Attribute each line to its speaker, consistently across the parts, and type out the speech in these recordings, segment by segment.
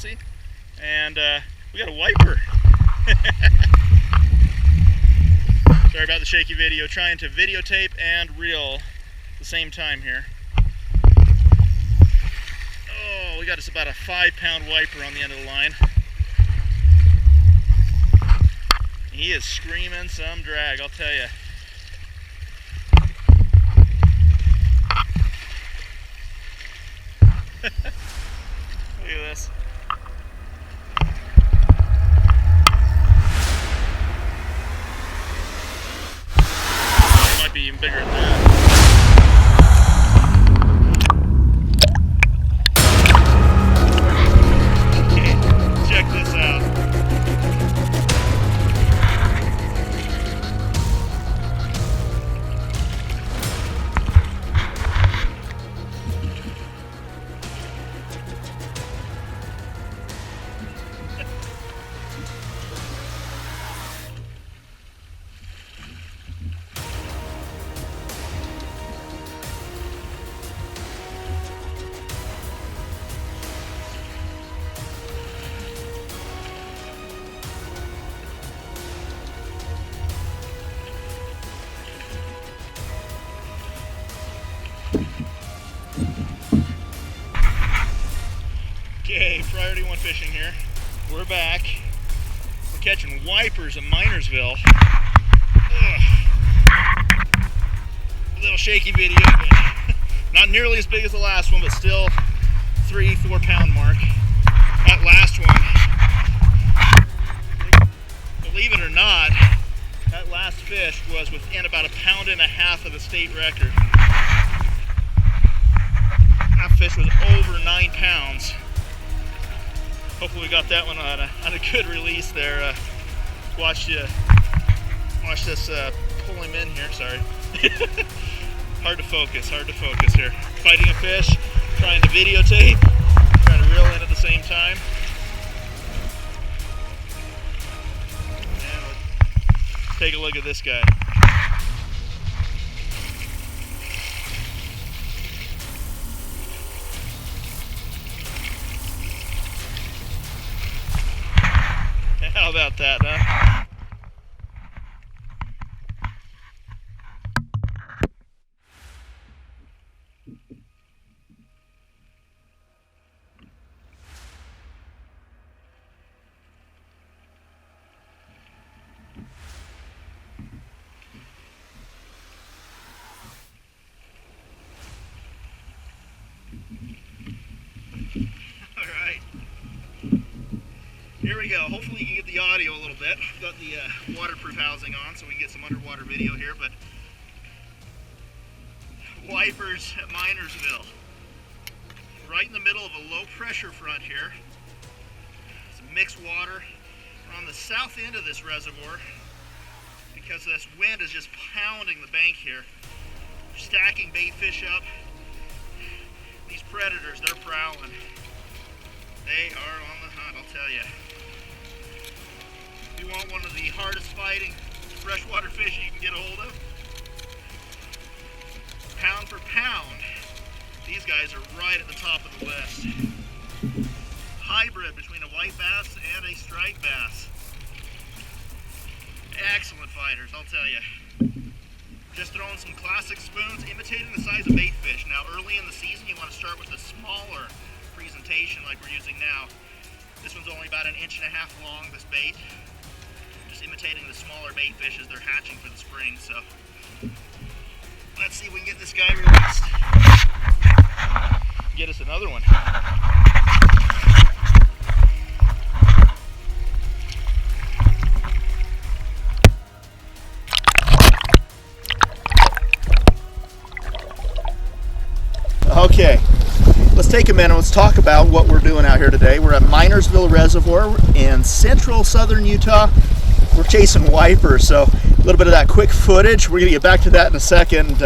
Speaker 1: Jesse, and we got a wiper. Sorry about the shaky video, trying to videotape and reel at the same time here. Oh, we got us about a 5-pound wiper on the end of the line. He is screaming some drag, I'll tell you. Look at this. It might be even bigger than that. Okay, check this out. Okay, Priority 1 fishing here. We're back. We're catching wipers in Minersville. Ugh. A little shaky video, but not nearly as big as the last one, but still 3-4 pound mark. That last one, believe it or not, that last fish was within about 1.5 pounds of the state record. That fish was over 9 pounds. Hopefully we got that one on a good release there. Watch this pull him in here, sorry. hard to focus here. Fighting a fish, trying to videotape, trying to reel in at the same time. And let's take a look at this guy. How about that, huh? All right. Here we go. Hopefully you can get the audio a little bit. I've got the waterproof housing on so we can get some underwater video here, but wipers at Minersville. Right in the middle of a low pressure front here. Some mixed water. We're on the south end of this reservoir because this wind is just pounding the bank here. We're stacking bait fish up. These predators, they're prowling. They are on the hunt, I'll tell you. If you want one of the hardest fighting freshwater fish you can get a hold of, pound for pound, these guys are right at the top of the list. Hybrid between a white bass and a striped bass. Excellent fighters, I'll tell you. Just throwing some classic spoons, imitating the size of bait fish. Now early in the season you want to start with a smaller presentation like we're using now. This one's only about 1.5 inches long, this bait. Just imitating the smaller bait fish as they're hatching for the spring. So let's see if we can get this guy released. Get us another one. Okay, let's take a minute. Let's talk about what we're doing out here today. We're at Minersville Reservoir in central southern Utah. We're chasing wipers, so a little bit of that quick footage. We're going to get back to that in a second,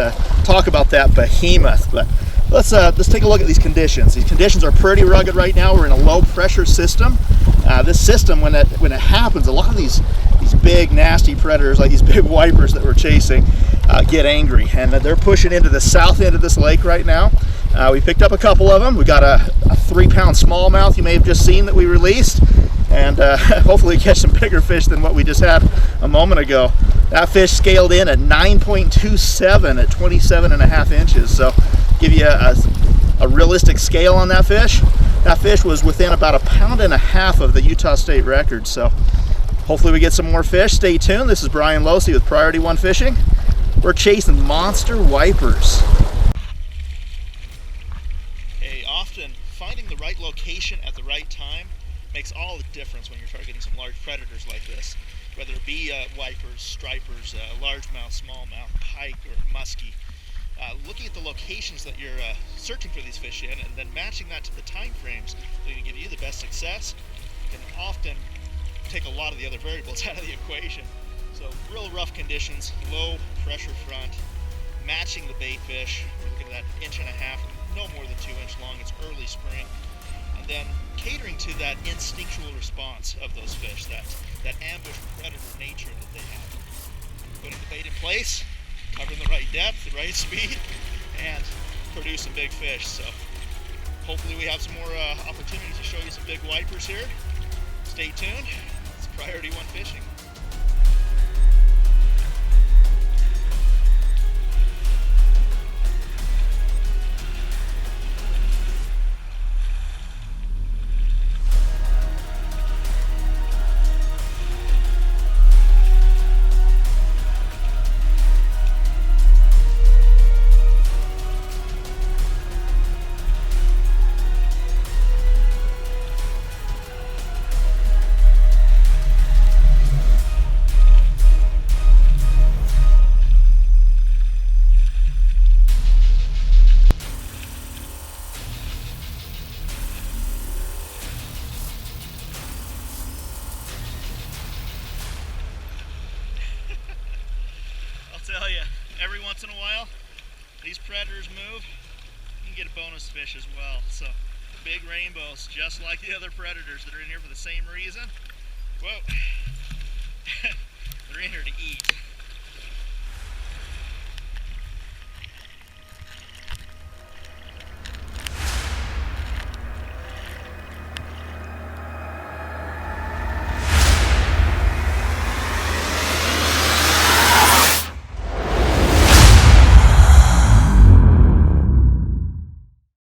Speaker 1: talk about that behemoth. But let's take a look at these conditions. These conditions are pretty rugged right now. We're in a low pressure system. This system, when it happens, a lot of these big nasty predators, like these big wipers that we're chasing, get angry, and they're pushing into the south end of this lake right now. We picked up a couple of them. We got a 3-pound smallmouth you may have just seen that we released, and hopefully catch some bigger fish than what we just had a moment ago. That fish scaled in at 9.27 at 27.5 inches. So give you a realistic scale on that fish. That fish was within about 1.5 pounds of the Utah state record. So hopefully we get some more fish. Stay tuned. This is Brian Losey with Priority One Fishing. We're chasing monster wipers. Often finding the right location at the right time makes all the difference when you're targeting some large predators like this, whether it be wipers, stripers, largemouth, smallmouth, pike, or muskie. Looking at the locations that you're searching for these fish in, and then matching that to the time frames that can give you the best success, can often take a lot of the other variables out of the equation. So real rough conditions, low pressure front, matching the bait fish. We're looking at that 1.5 inches, no more than 2 inch long. It's early spring, and then catering to that instinctual response of those fish, that ambush predator nature that they have. Putting the bait in place, covering the right depth, the right speed, and produce some big fish. So hopefully we have some more opportunities to show you some big wipers here. Stay tuned. It's Priority One Fishing. Tell you, every once in a while these predators move, you can get a bonus fish as well. So big rainbows, just like the other predators that are in here for the same reason. Whoa.